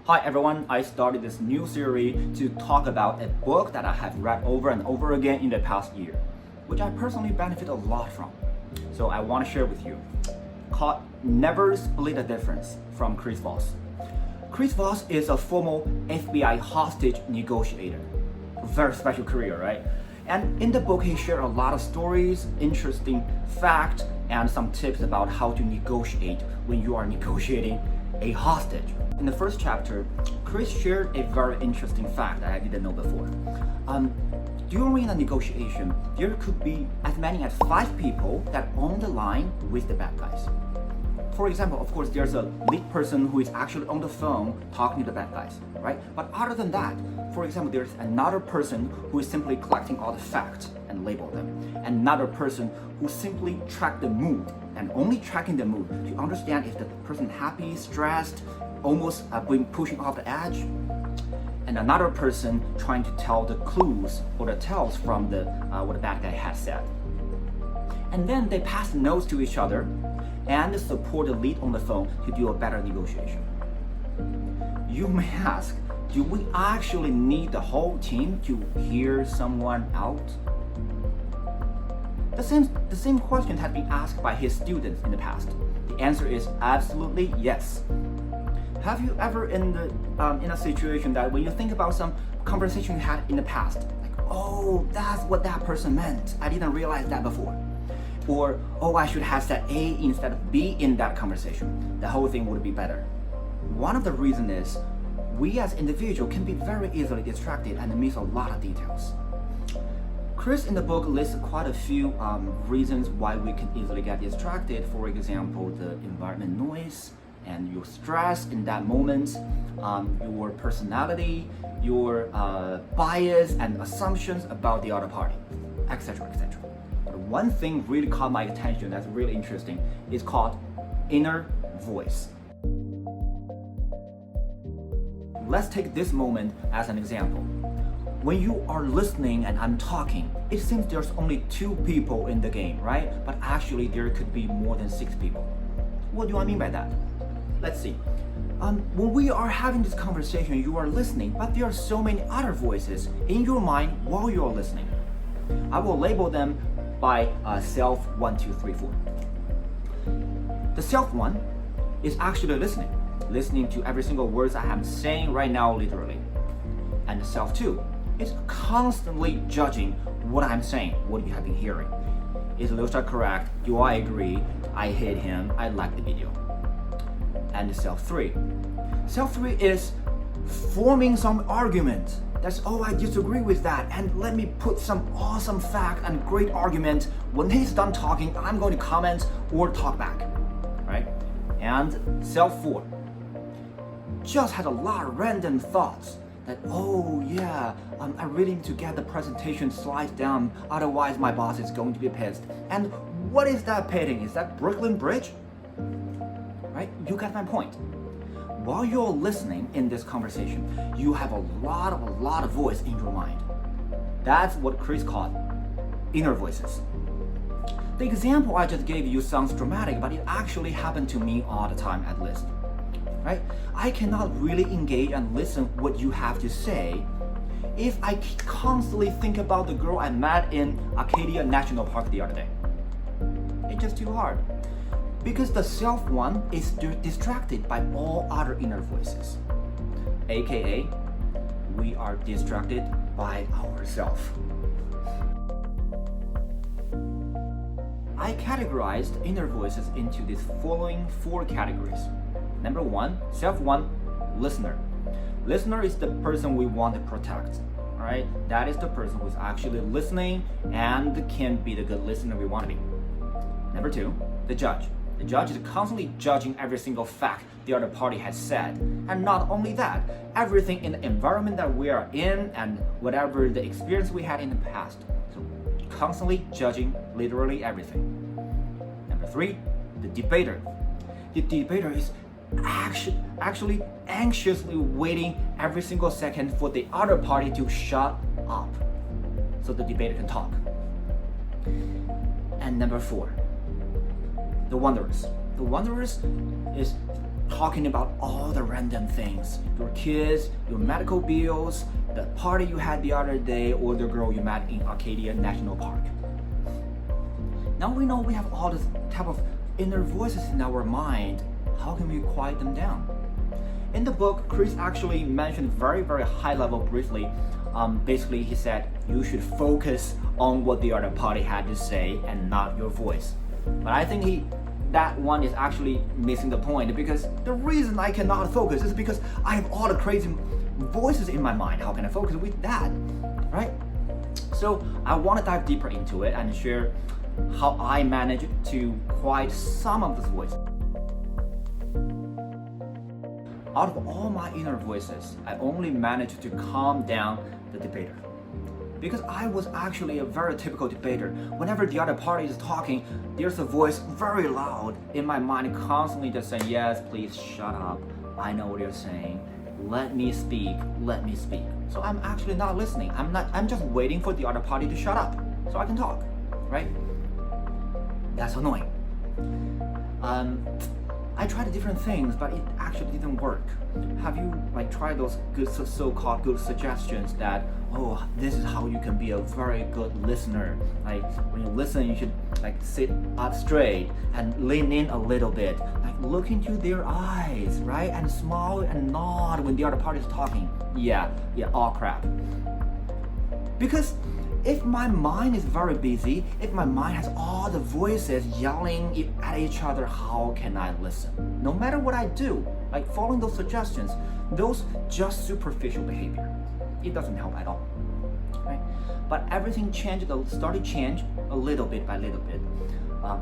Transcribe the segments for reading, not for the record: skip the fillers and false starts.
Hi everyone, I started this new series to talk about a book that I have read over and over again in the past year, which I personally benefit a lot from. So I want to share with you, called Never Split the Difference from Chris Voss. Chris Voss is a former FBI hostage negotiator. Very special career, right? And in the book, he shared a lot of stories, interesting facts, and some tips about how to negotiate when you are negotiating a hostage. In the first chapter, Chris shared a very interesting fact that I didn't know before. During a negotiation, there could be as many as 5 people that own the line with the bad guys. For example, of course, there's a lead person who is actually on the phone talking to the bad guys, right? But other than that, for example, there's another person who is simply collecting all the facts and label them. Another person who simply track the mood and only tracking the mood to understand if the person happy, stressed, almost pushing off the edge. And another person trying to tell the clues or the tells from the what the bad guy has said. And then they pass the notes to each other and support the lead on the phone to do a better negotiation. You may ask, do we actually need the whole team to hear someone out? The same question has been asked by his students in the past. The answer is absolutely yes. Have you ever in a situation that when you think about some conversation you had in the past, like, oh, that's what that person meant, I didn't realize that before. Or, oh, I should have said A instead of B in that conversation. The whole thing would be better. One of the reasons is we as individuals can be very easily distracted and miss a lot of details. Chris in the book lists quite a few reasons why we can easily get distracted. For example, the environment noise and your stress in that moment, your personality, your bias and assumptions about the other party, etc., etc. One thing really caught my attention that's really interesting is called inner voice. Let's take this moment as an example. When you are listening and I'm talking, it seems there's only 2 people in the game, right? But actually there could be more than 6 people. What do I mean by that? Let's see. When we are having this conversation, you are listening, but there are so many other voices in your mind while you are listening. I will label them by self 1, 2, 3, 4. The self 1 is actually listening to every single words I am saying right now, literally. And the self 2 is constantly judging what I'm saying, what you have been hearing. Is Lucia correct? Do I agree? I hate him. I like the video. And the self 3. Self 3 is forming some argument. That's, oh, I disagree with that, and let me put some awesome fact and great argument. When he's done talking, I'm going to comment or talk back, right? And self 4 just had a lot of random thoughts that, oh yeah, I really need to get the presentation slides down, otherwise my boss is going to be pissed. And what is that painting? Is that Brooklyn Bridge? Right? You get my point. While you're listening in this conversation, you have a lot of voice in your mind. That's what Chris called inner voices. The example I just gave you sounds dramatic, but it actually happened to me all the time at least. Right? I cannot really engage and listen what you have to say if I constantly think about the girl I met in Acadia National Park the other day. It's just too hard. Because the self 1 is distracted by all other inner voices. AKA, we are distracted by ourselves. I categorized inner voices into these following 4 categories. Number 1, self 1, listener. Listener is the person we want to protect. Alright? That is the person who's actually listening and can be the good listener we want to be. Number 2, the judge. The judge is constantly judging every single fact the other party has said. And not only that, everything in the environment that we are in and whatever the experience we had in the past. So constantly judging literally everything. Number 3, the debater. The debater is actually anxiously waiting every single second for the other party to shut up so the debater can talk. And number 4, the wanderers. The wanderers is talking about all the random things. Your kids, your medical bills, the party you had the other day, or the girl you met in Arcadia National Park. Now we know we have all this type of inner voices in our mind. How can we quiet them down? In the book, Chris actually mentioned very high level briefly. Basically, he said you should focus on what the other party had to say and not your voice. But I think that one is actually missing the point, because the reason I cannot focus is because I have all the crazy voices in my mind. How can I focus with that, right? So I want to dive deeper into it and share how I managed to quiet some of those voices. Out of all my inner voices, I only managed to calm down the debater. Because I was actually a very typical debater. Whenever the other party is talking, there's a voice very loud in my mind constantly just saying, yes, please shut up. I know what you're saying. Let me speak. So I'm actually not listening. I'm just waiting for the other party to shut up so I can talk, right? That's annoying. I tried different things, but it actually didn't work. Have you tried those good so-called good suggestions that, oh, this is how you can be a very good listener? Like when you listen, you should sit up straight and lean in a little bit, look into their eyes, right? And smile and nod when the other party is talking. Yeah, all crap. Because if my mind is very busy, if my mind has all the voices yelling at each other, how can I listen? No matter what I do, following those suggestions, those just superficial behavior, it doesn't help at all, right? But everything started to change a little bit by little bit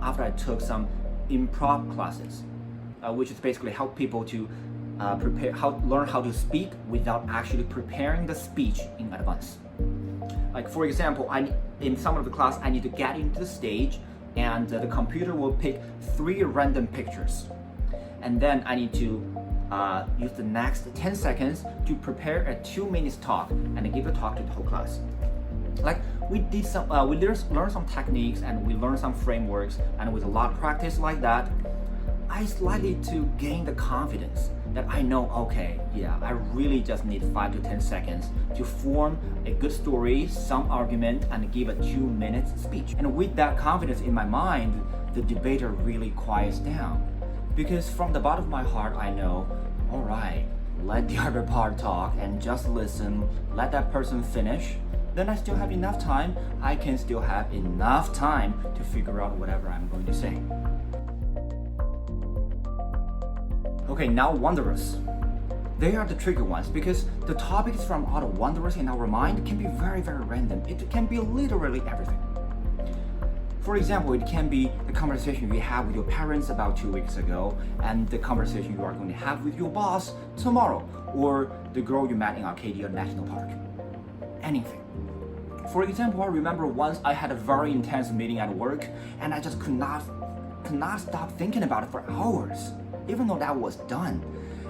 after I took some improv classes, which is basically help people to learn how to speak without actually preparing the speech in advance. For example, in some of the class, I need to get into the stage and the computer will pick 3 random pictures. And then I need to use the next 10 seconds to prepare a 2-minute talk and give a talk to the whole class. We learned some techniques and we learned some frameworks, and with a lot of practice like that, I slightly to gain the confidence that I know, okay, yeah, I really just need 5 to 10 seconds to form a good story, some argument, and give a 2-minute speech. And with that confidence in my mind, the debater really quiets down. Because from the bottom of my heart, I know, all right, let the other part talk and just listen, let that person finish. Then I still have enough time. I can still have enough time to figure out whatever I'm going to say. Okay, now wanderers. They are the tricky ones because the topics from all the wanderers in our mind can be very random. It can be literally everything. For example, it can be the conversation you have with your parents about 2 weeks ago and the conversation you are going to have with your boss tomorrow, or the girl you met in Arcadia National Park. Anything. For example, I remember once I had a very intense meeting at work and I just could not stop thinking about it for hours, even though that was done.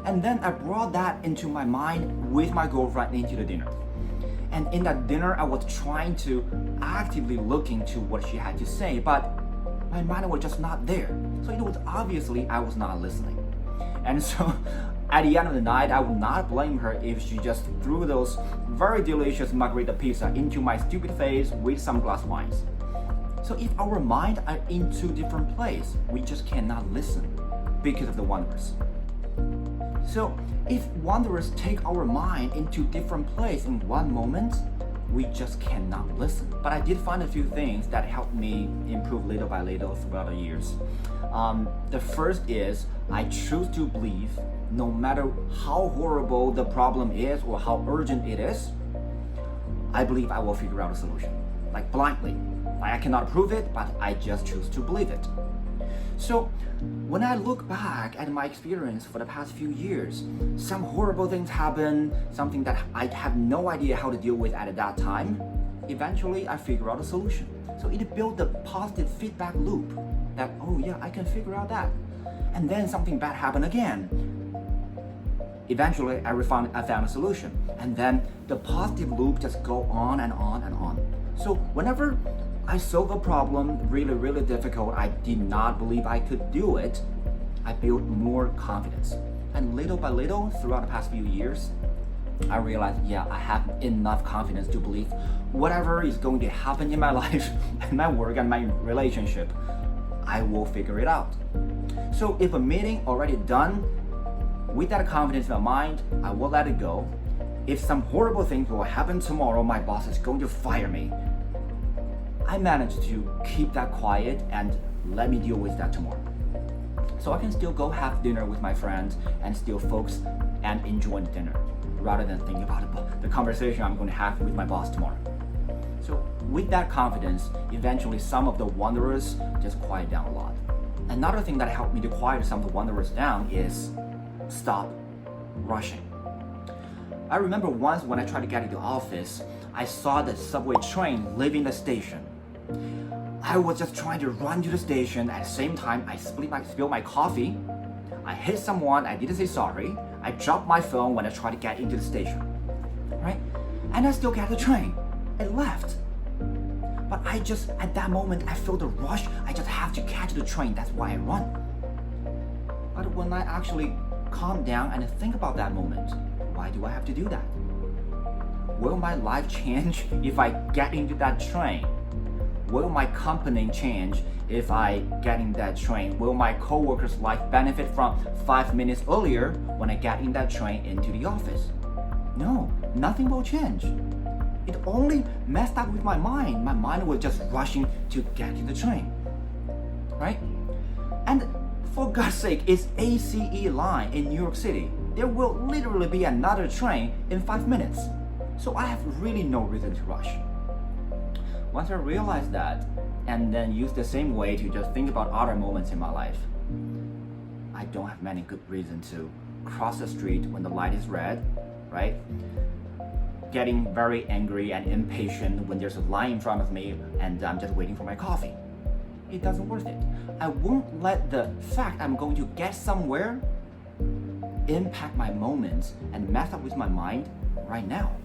And then I brought that into my mind with my girlfriend into the dinner. And in that dinner, I was trying to actively look into what she had to say, but my mind was just not there. So it was obviously I was not listening. And so at the end of the night, I would not blame her if she just threw those very delicious margarita pizza into my stupid face with some glass wines. So if our mind are in 2 different places, we just cannot listen because of the wanderers. So if wanderers take our mind into different places in one moment, we just cannot listen. But I did find a few things that helped me improve little by little throughout the years. The first is I choose to believe no matter how horrible the problem is or how urgent it is, I believe I will figure out a solution. Blindly. I cannot prove it, but I just choose to believe it. So when I look back at my experience for the past few years, some horrible things happen, something that I have no idea how to deal with at that time. Eventually, I figure out a solution. So it built a positive feedback loop that, oh yeah, I can figure out that. And then something bad happened again. Eventually, I found a solution. And then the positive loop just go on and on and on. So whenever I solve a problem really difficult, I did not believe I could do it, I built more confidence. And little by little, throughout the past few years, I realized, I have enough confidence to believe whatever is going to happen in my life, and my work, and my relationship, I will figure it out. So if a meeting already done, with that confidence in my mind, I will let it go. If some horrible things will happen tomorrow, my boss is going to fire me, I managed to keep that quiet and let me deal with that tomorrow. So I can still go have dinner with my friends and still focus and enjoy the dinner, rather than thinking about the conversation I'm going to have with my boss tomorrow. So with that confidence, eventually some of the wanderers just quiet down a lot. Another thing that helped me to quiet some of the wanderers down is stop rushing. I remember once when I tried to get into the office, I saw the subway train leaving the station. I was just trying to run to the station. At the same time, I spilled my coffee. I hit someone. I didn't say sorry. I dropped my phone when I tried to get into the station. Right? And I still got the train. It left. But at that moment, I felt the rush. I just have to catch the train. That's why I run. But when I actually calm down and think about that moment, why do I have to do that? Will my life change if I get into that train? Will my company change if I get in that train? Will my coworker's life benefit from 5 minutes earlier when I get in that train into the office? No, nothing will change. It only messed up with my mind. My mind was just rushing to get to the train, right? And for God's sake, it's ACE line in New York City. There will literally be another train in 5 minutes. So I have really no reason to rush. Once I realized that, and then use the same way to just think about other moments in my life, I don't have many good reasons to cross the street when the light is red, right? Getting very angry and impatient when there's a line in front of me and I'm just waiting for my coffee. It doesn't worth it. I won't let the fact I'm going to get somewhere impact my moments and mess up with my mind right now.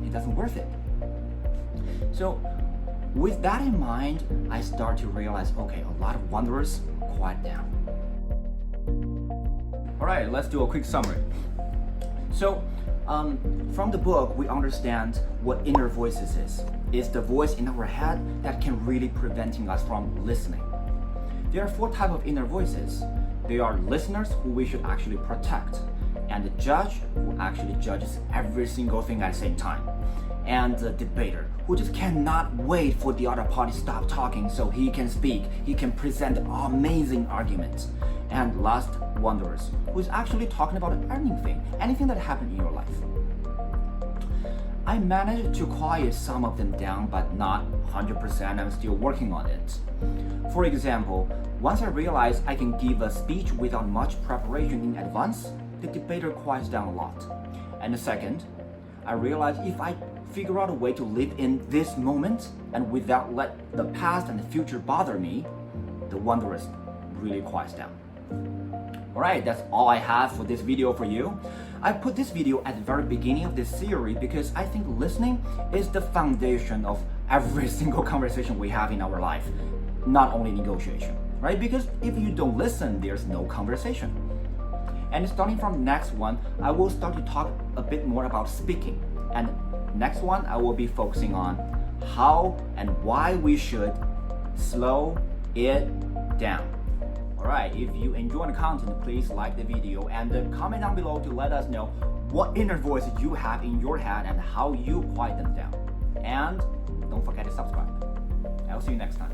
It doesn't worth it. So with that in mind, I start to realize, okay, a lot of wanderers quiet down. All right, let's do a quick summary. So from the book, we understand what inner voices is. It's the voice in our head that can really preventing us from listening. There are 4 types of inner voices. They are listeners who we should actually protect, and the judge who actually judges every single thing at the same time, and the debater who just cannot wait for the other party to stop talking so he can speak, he can present amazing arguments, and last, wanderers, who is actually talking about anything that happened in your life. I managed to quiet some of them down, but not 100%. I'm still working on it. For example, once I realized I can give a speech without much preparation in advance, the debater quiets down a lot. And the second, I realized if I figure out a way to live in this moment and without let the past and the future bother me, the wanderers really quiets down. Alright, that's all I have for this video for you. I put this video at the very beginning of this series because I think listening is the foundation of every single conversation we have in our life, not only negotiation, right? Because if you don't listen, there's no conversation. And starting from next one, I will start to talk a bit more about speaking. And next one, I will be focusing on how and why we should slow it down. Alright, if you enjoy the content, please like the video and comment down below to let us know what inner voices you have in your head and how you quiet them down. And don't forget to subscribe. I'll see you next time.